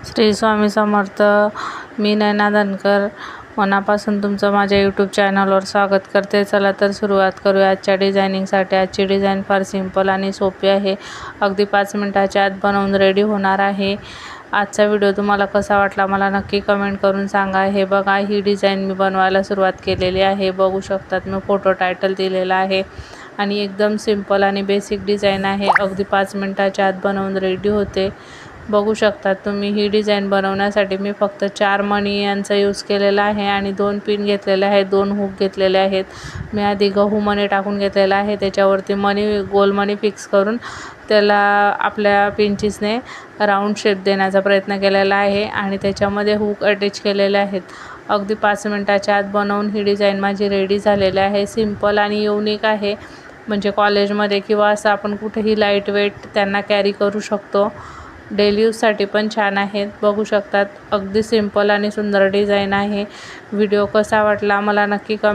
श्री स्वामी समर्थ. मी नैना धनकर मनापासून तुमचं माझ्या यूट्यूब चॅनलवर स्वागत करते. चला तर सुरुवात करूया आजच्या डिझायनिंगसाठी. आजची डिझाईन फार सिंपल आणि सोपी आहे. अगदी 5 मिनिटाच्या आत बनवून रेडी होणार आहे. आजचा व्हिडिओ तुम्हाला कसा वाटला मला नक्की कमेंट करून सांगा. हे बघा, ही डिझाईन मी बनवायला सुरुवात केलेली आहे. बघू शकतात मी फोटो टायटल दिलेला आहे आणि एकदम सिंपल आणि बेसिक डिझाईन आहे. अगदी 5 मिनिटाच्या आत बनवून रेडी होते. बघू शकतात तुम्ही. ही डिझाईन बनवण्यासाठी मी फक्त 4 मणी यांचा यूज केलेला आहे आणि 2 पिन घेतलेले आहेत, 2 हुक घेतलेले आहेत. मी आधी गहू मणी टाकून घेतलेला आहे. त्याच्यावरती गोल मणी फिक्स करून त्याला आपल्या पिंचीसने राऊंड शेप देण्याचा प्रयत्न केलेला आहे आणि त्याच्यामध्ये हुक अटॅच केलेले आहेत. अगदी 5 मिनिटाच्या आत बनवून ही डिझाईन माझी रेडी झालेली आहे. सिंपल आणि युनिक आहे. म्हणजे कॉलेजमध्ये किंवा असं आपण कुठेही लाईट वेट त्यांना कॅरी करू शकतो. डेली यूजसाठी पण छान आहेत. बघू शकतात, अगदी सिंपल आणि सुंदर डिझाईन आहे. व्हिडिओ कसा वाटला मला नक्की कमेंट